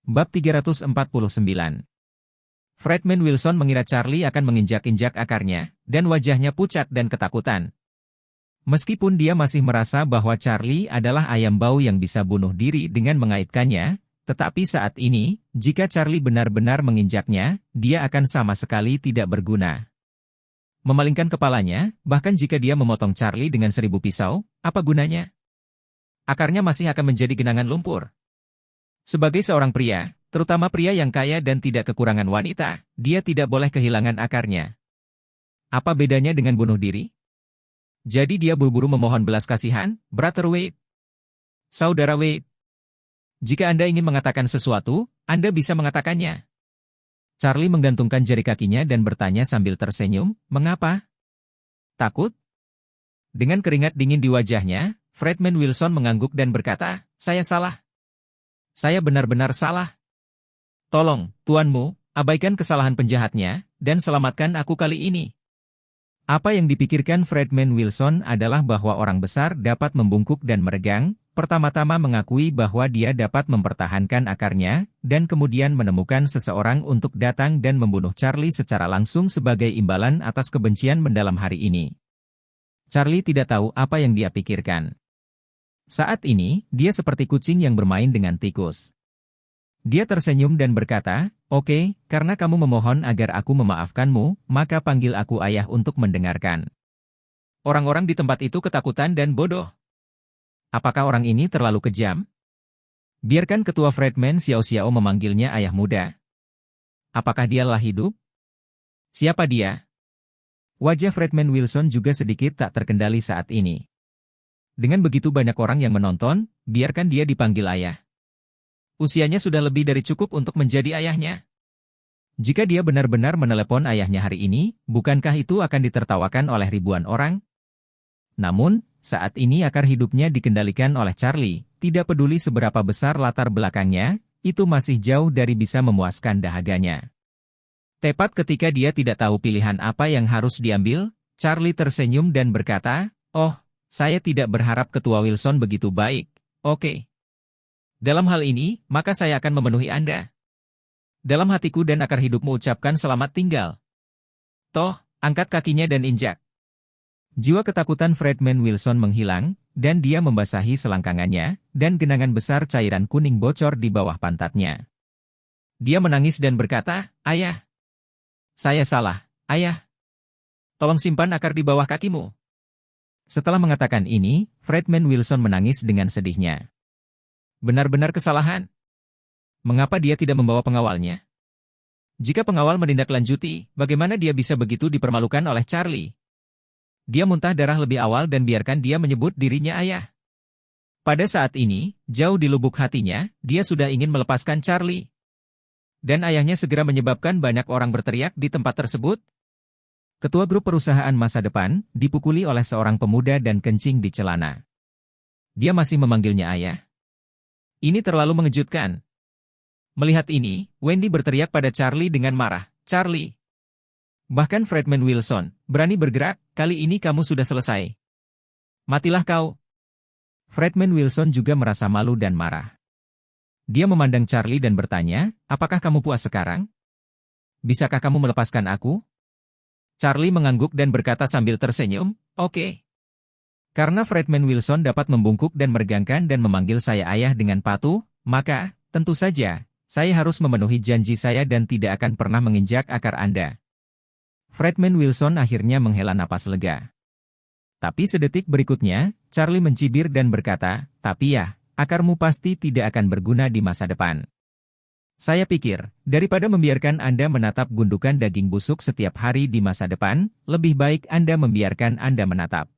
Bab 349. Fredman Wilson mengira Charlie akan menginjak-injak akarnya, dan wajahnya pucat dan ketakutan. Meskipun dia masih merasa bahwa Charlie adalah ayam bau yang bisa bunuh diri dengan mengaitkannya, tetapi saat ini, jika Charlie benar-benar menginjaknya, dia akan sama sekali tidak berguna. Memalingkan kepalanya, bahkan jika dia memotong Charlie dengan 1000 pisau, apa gunanya? Akarnya masih akan menjadi genangan lumpur. Sebagai seorang pria, terutama pria yang kaya dan tidak kekurangan wanita, dia tidak boleh kehilangan akarnya. Apa bedanya dengan bunuh diri? Jadi dia buru-buru memohon belas kasihan, Brother Wade. Saudara Wade. Jika Anda ingin mengatakan sesuatu, Anda bisa mengatakannya. Charlie menggantungkan jari kakinya dan bertanya sambil tersenyum, mengapa? Takut? Dengan keringat dingin di wajahnya, Fredman Wilson mengangguk dan berkata, saya salah. Saya benar-benar salah. Tolong, tuanmu, abaikan kesalahan penjahatnya, dan selamatkan aku kali ini. Apa yang dipikirkan Fredman Wilson adalah bahwa orang besar dapat membungkuk dan meregang, pertama-tama mengakui bahwa dia dapat mempertahankan akarnya, dan kemudian menemukan seseorang untuk datang dan membunuh Charlie secara langsung sebagai imbalan atas kebencian mendalam hari ini. Charlie tidak tahu apa yang dia pikirkan. Saat ini, dia seperti kucing yang bermain dengan tikus. Dia tersenyum dan berkata, oke, karena kamu memohon agar aku memaafkanmu, maka panggil aku ayah untuk mendengarkan. Orang-orang di tempat itu ketakutan dan bodoh. Apakah orang ini terlalu kejam? Biarkan ketua Fredman Xiao Xiao memanggilnya ayah muda. Apakah dialah hidup? Siapa dia? Wajah Fredman Wilson juga sedikit tak terkendali saat ini. Dengan begitu banyak orang yang menonton, biarkan dia dipanggil ayah. Usianya sudah lebih dari cukup untuk menjadi ayahnya. Jika dia benar-benar menelepon ayahnya hari ini, bukankah itu akan ditertawakan oleh ribuan orang? Namun, saat ini akar hidupnya dikendalikan oleh Charlie, tidak peduli seberapa besar latar belakangnya, itu masih jauh dari bisa memuaskan dahaganya. Tepat ketika dia tidak tahu pilihan apa yang harus diambil, Charlie tersenyum dan berkata, oh, saya tidak berharap ketua Wilson begitu baik, oke. Dalam hal ini, maka saya akan memenuhi Anda. Dalam hatiku dan akar hidupmu ucapkan selamat tinggal. Toh, angkat kakinya dan injak. Jiwa ketakutan Fredman Wilson menghilang, dan dia membasahi selangkangannya, dan genangan besar cairan kuning bocor di bawah pantatnya. Dia menangis dan berkata, ayah. Saya salah, ayah. Tolong simpan akar di bawah kakimu. Setelah mengatakan ini, Fredman Wilson menangis dengan sedihnya. Benar-benar kesalahan. Mengapa dia tidak membawa pengawalnya? Jika pengawal menindaklanjuti, bagaimana dia bisa begitu dipermalukan oleh Charlie? Dia muntah darah lebih awal dan biarkan dia menyebut dirinya ayah. Pada saat ini, jauh di lubuk hatinya, dia sudah ingin melepaskan Charlie. Dan ayahnya segera menyebabkan banyak orang berteriak di tempat tersebut. Ketua grup perusahaan masa depan, dipukuli oleh seorang pemuda dan kencing di celana. Dia masih memanggilnya ayah. Ini terlalu mengejutkan. Melihat ini, Wendy berteriak pada Charlie dengan marah, Charlie. Bahkan Fredman Wilson, berani bergerak, kali ini kamu sudah selesai. Matilah kau. Fredman Wilson juga merasa malu dan marah. Dia memandang Charlie dan bertanya, apakah kamu puas sekarang? Bisakah kamu melepaskan aku? Charlie mengangguk dan berkata sambil tersenyum, oke. Karena Fredman Wilson dapat membungkuk dan meregangkan dan memanggil saya ayah dengan patuh, maka, tentu saja, saya harus memenuhi janji saya dan tidak akan pernah menginjak akar Anda. Fredman Wilson akhirnya menghela napas lega. Tapi sedetik berikutnya, Charlie mencibir dan berkata, tapi ya, akarmu pasti tidak akan berguna di masa depan. Saya pikir, daripada membiarkan Anda menatap gundukan daging busuk setiap hari di masa depan, lebih baik Anda membiarkan Anda menatap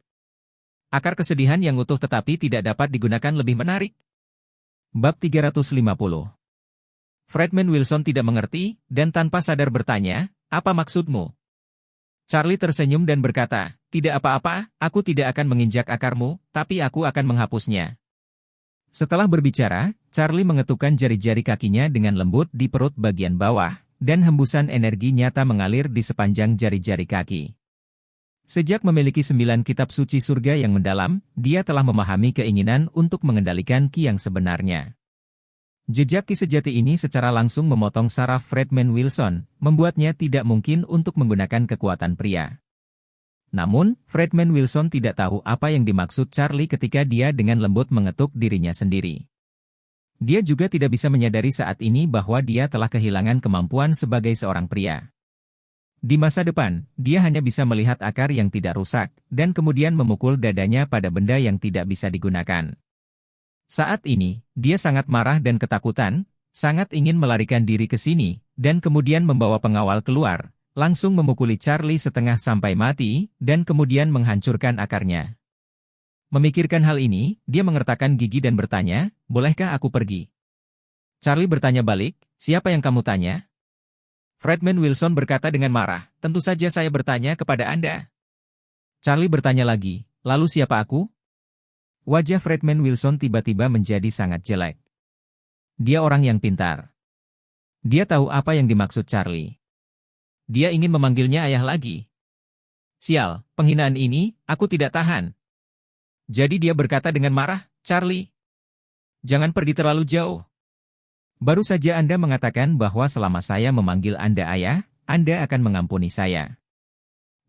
akar kesedihan yang utuh tetapi tidak dapat digunakan lebih menarik. Bab 350. Fredman Wilson tidak mengerti, dan tanpa sadar bertanya, apa maksudmu? Charlie tersenyum dan berkata, tidak apa-apa, aku tidak akan menginjak akarmu, tapi aku akan menghapusnya. Setelah berbicara, Charlie mengetukkan jari-jari kakinya dengan lembut di perut bagian bawah, dan hembusan energi nyata mengalir di sepanjang jari-jari kaki. Sejak memiliki 9 kitab suci surga yang mendalam, dia telah memahami keinginan untuk mengendalikan ki yang sebenarnya. Jejak Ki sejati ini secara langsung memotong saraf Fredman Wilson, membuatnya tidak mungkin untuk menggunakan kekuatan pria. Namun, Fredman Wilson tidak tahu apa yang dimaksud Charlie ketika dia dengan lembut mengetuk dirinya sendiri. Dia juga tidak bisa menyadari saat ini bahwa dia telah kehilangan kemampuan sebagai seorang pria. Di masa depan, dia hanya bisa melihat akar yang tidak rusak, dan kemudian memukul dadanya pada benda yang tidak bisa digunakan. Saat ini, dia sangat marah dan ketakutan, sangat ingin melarikan diri ke sini, dan kemudian membawa pengawal keluar, langsung memukuli Charlie setengah sampai mati, dan kemudian menghancurkan akarnya. Memikirkan hal ini, dia mengertakkan gigi dan bertanya, "Bolehkah aku pergi?" Charlie bertanya balik, "Siapa yang kamu tanya?" Fredman Wilson berkata dengan marah, "Tentu saja saya bertanya kepada Anda." Charlie bertanya lagi, "Lalu siapa aku?" Wajah Fredman Wilson tiba-tiba menjadi sangat jelek. Dia orang yang pintar. Dia tahu apa yang dimaksud Charlie. Dia ingin memanggilnya ayah lagi. Sial, penghinaan ini, aku tidak tahan. Jadi dia berkata dengan marah, "Charlie, jangan pergi terlalu jauh. Baru saja Anda mengatakan bahwa selama saya memanggil Anda ayah, Anda akan mengampuni saya.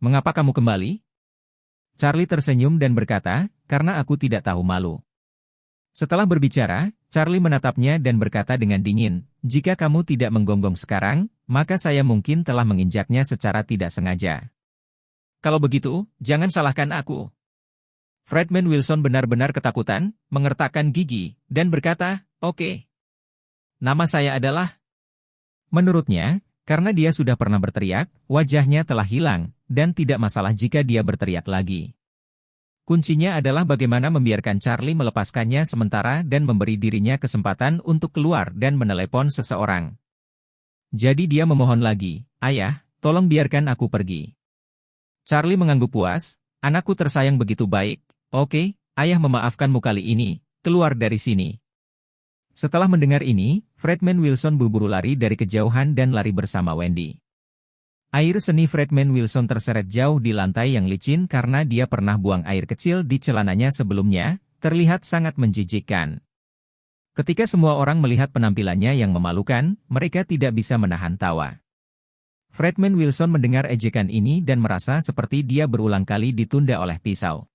Mengapa kamu kembali?" Charlie tersenyum dan berkata, "Karena aku tidak tahu malu." Setelah berbicara, Charlie menatapnya dan berkata dengan dingin, "Jika kamu tidak menggonggong sekarang, maka saya mungkin telah menginjaknya secara tidak sengaja. Kalau begitu, jangan salahkan aku." Fredman Wilson benar-benar ketakutan, mengertakkan gigi, dan berkata, "Oke. Nama saya adalah..." Menurutnya, karena dia sudah pernah berteriak, wajahnya telah hilang, dan tidak masalah jika dia berteriak lagi. Kuncinya adalah bagaimana membiarkan Charlie melepaskannya sementara dan memberi dirinya kesempatan untuk keluar dan menelepon seseorang. Jadi dia memohon lagi, "Ayah, tolong biarkan aku pergi." Charlie mengangguk puas, "Anakku tersayang begitu baik. Oke, ayah memaafkanmu kali ini, keluar dari sini." Setelah mendengar ini, Fredman Wilson buru-buru lari dari kejauhan dan lari bersama Wendy. Air seni Fredman Wilson terseret jauh di lantai yang licin karena dia pernah buang air kecil di celananya sebelumnya, terlihat sangat menjijikkan. Ketika semua orang melihat penampilannya yang memalukan, mereka tidak bisa menahan tawa. Fredman Wilson mendengar ejekan ini dan merasa seperti dia berulang kali ditunda oleh pisau.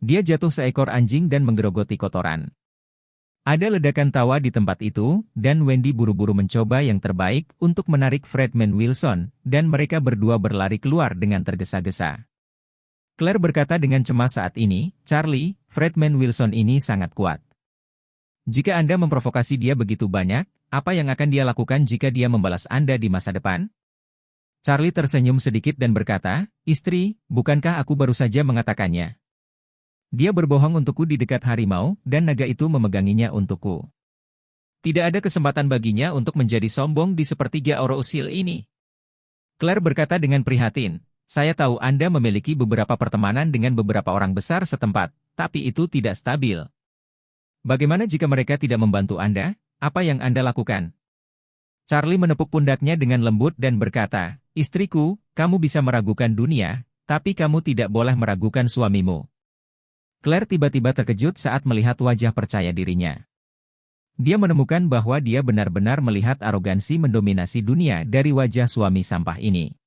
Dia jatuh seekor anjing dan menggerogoti kotoran. Ada ledakan tawa di tempat itu, dan Wendy buru-buru mencoba yang terbaik untuk menarik Fredman Wilson, dan mereka berdua berlari keluar dengan tergesa-gesa. Claire berkata dengan cemas saat ini, "Charlie, Fredman Wilson ini sangat kuat. Jika Anda memprovokasi dia begitu banyak, apa yang akan dia lakukan jika dia membalas Anda di masa depan?" Charlie tersenyum sedikit dan berkata, "Istri, bukankah aku baru saja mengatakannya? Dia berbohong untukku di dekat harimau, dan naga itu memeganginya untukku. Tidak ada kesempatan baginya untuk menjadi sombong di sepertiga Oro Usil ini." Claire berkata dengan prihatin, "Saya tahu Anda memiliki beberapa pertemanan dengan beberapa orang besar setempat, tapi itu tidak stabil. Bagaimana jika mereka tidak membantu Anda? Apa yang Anda lakukan?" Charlie menepuk pundaknya dengan lembut dan berkata, "Istriku, kamu bisa meragukan dunia, tapi kamu tidak boleh meragukan suamimu." Claire tiba-tiba terkejut saat melihat wajah percaya dirinya. Dia menemukan bahwa dia benar-benar melihat arogansi mendominasi dunia dari wajah suami sampah ini.